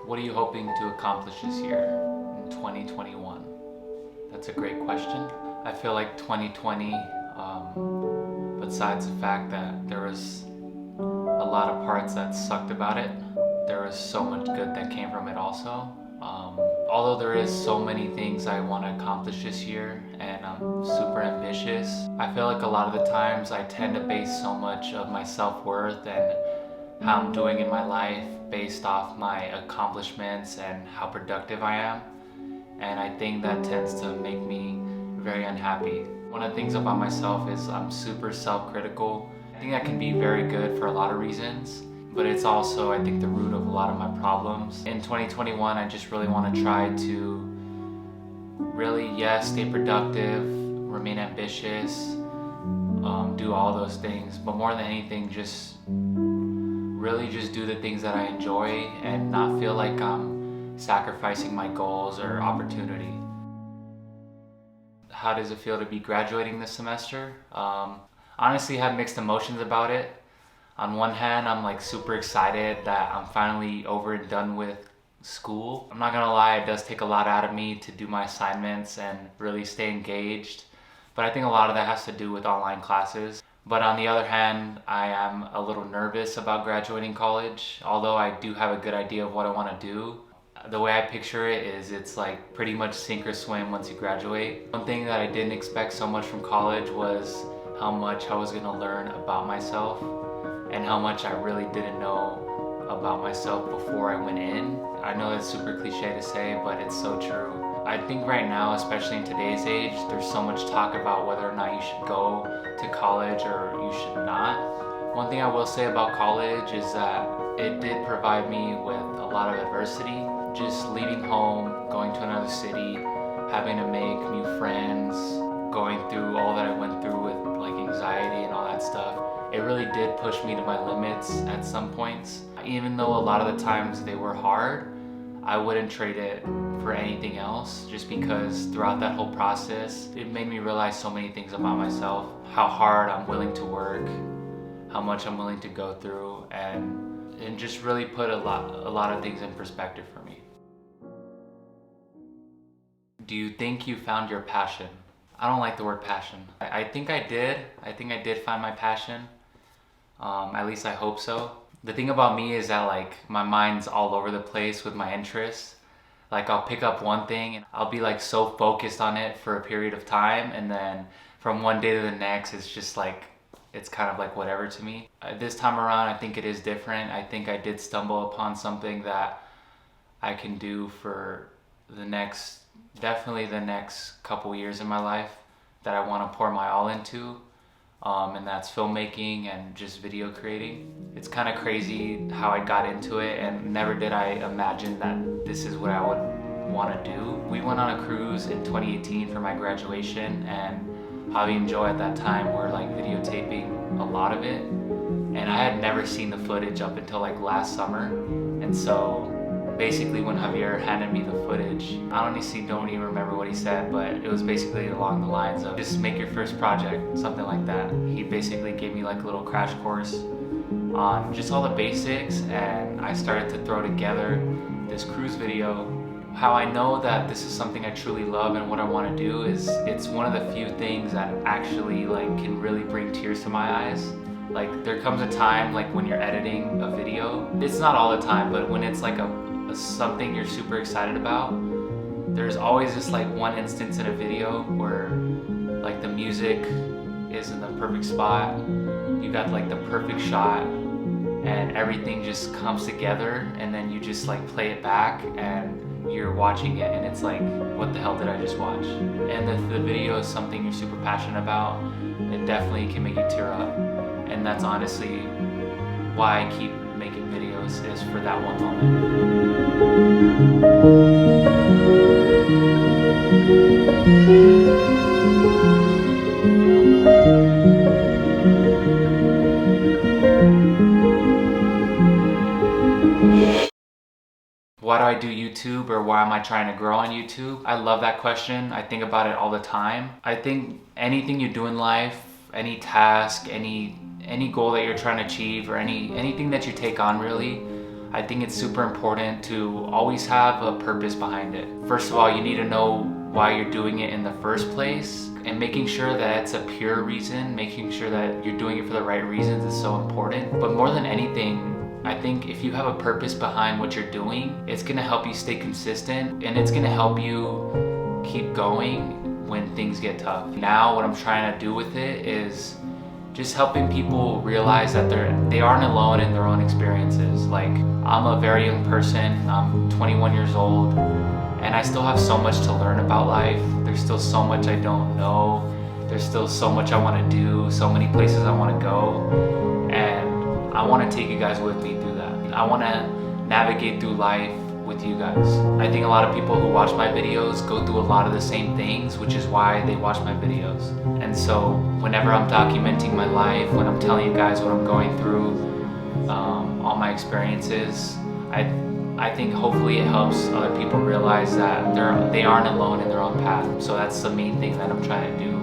What are you hoping to accomplish this year in 2021? That's a great question. I feel like 2020, besides the fact that there was a lot of parts that sucked about it, there was so much good that came from it also. Although there is so many things I want to accomplish this year and I'm super ambitious, I feel like a lot of the times I tend to base so much of my self-worth and how I'm doing in my life based off my accomplishments and how productive I am. And I think that tends to make me very unhappy. One of the things about myself is I'm super self-critical. I think that can be very good for a lot of reasons, but it's also, I think, the root of a lot of my problems. In 2021, I just really want to try to really, yes, stay productive, remain ambitious, do all those things, but more than anything, just really just do the things that I enjoy and not feel like I'm sacrificing my goals or opportunity. How does it feel to be graduating this semester? Honestly, I had mixed emotions about it. On one hand, I'm like super excited that I'm finally over and done with school. I'm not gonna lie, it does take a lot out of me to do my assignments and really stay engaged. But I think a lot of that has to do with online classes. But on the other hand, I am a little nervous about graduating college, although I do have a good idea of what I want to do. The way I picture it is it's like pretty much sink or swim once you graduate. One thing that I didn't expect so much from college was how much I was going to learn about myself and how much I really didn't know about myself before I went in. I know it's super cliche to say, but it's so true. I think right now, especially in today's age, there's so much talk about whether or not you should go to college or you should not. One thing I will say about college is that it did provide me with a lot of adversity. Just leaving home, going to another city, having to make new friends, going through all that I went through with like anxiety and all that stuff. It really did push me to my limits at some points. Even though a lot of the times they were hard, I wouldn't trade it for anything else, just because throughout that whole process, it made me realize so many things about myself, how hard I'm willing to work, how much I'm willing to go through, and just really put a lot of things in perspective for me. Do you think you found your passion? I don't like the word passion. I think I did. I think I did find my passion. At least I hope so. The thing about me is that like my mind's all over the place with my interests. Like I'll pick up one thing and I'll be like so focused on it for a period of time, and then from one day to the next it's just like it's kind of like whatever to me. This time around I think it is different. I think I did stumble upon something that I can do for definitely the next couple years in my life that I want to pour my all into. And that's filmmaking and just video creating. It's kind of crazy how I got into it, and never did I imagine that this is what I would want to do. We went on a cruise in 2018 for my graduation, and Javi and Joe at that time were like videotaping a lot of it, and I had never seen the footage up until like last summer. And so basically when Javier handed me the footage, I honestly don't even remember what he said, but it was basically along the lines of just make your first project, something like that. He basically gave me like a little crash course on just all the basics, and I started to throw together this cruise video. How I know that this is something I truly love and what I want to do is it's one of the few things that actually like can really bring tears to my eyes. Like there comes a time like when you're editing a video, it's not all the time, but when it's like something you're super excited about, there's always this like one instance in a video where like the music is in the perfect spot, you got like the perfect shot, and everything just comes together, and then you just like play it back and you're watching it and it's like, what the hell did I just watch? And if the video is something you're super passionate about, it definitely can make you tear up. And that's honestly why I keep making videos, is for that one moment. Why do I do YouTube, or why am I trying to grow on YouTube? I love that question. I think about it all the time. I think anything you do in life, any task, any goal that you're trying to achieve, or anything that you take on really, I think it's super important to always have a purpose behind it. First of all, you need to know why you're doing it in the first place, and making sure that it's a pure reason, making sure that you're doing it for the right reasons is so important. But more than anything, I think if you have a purpose behind what you're doing, it's gonna help you stay consistent, and it's gonna help you keep going when things get tough. Now what I'm trying to do with it is just helping people realize that they aren't alone in their own experiences. Like, I'm a very young person, I'm 21 years old, and I still have so much to learn about life. There's still so much I don't know. There's still so much I want to do, so many places I want to go, and I want to take you guys with me through that. I want to navigate through life with you guys. I think a lot of people who watch my videos go through a lot of the same things, which is why they watch my videos. And so whenever I'm documenting my life, when I'm telling you guys what I'm going through, all my experiences, I think hopefully it helps other people realize that they aren't alone in their own path. So that's the main thing that I'm trying to do.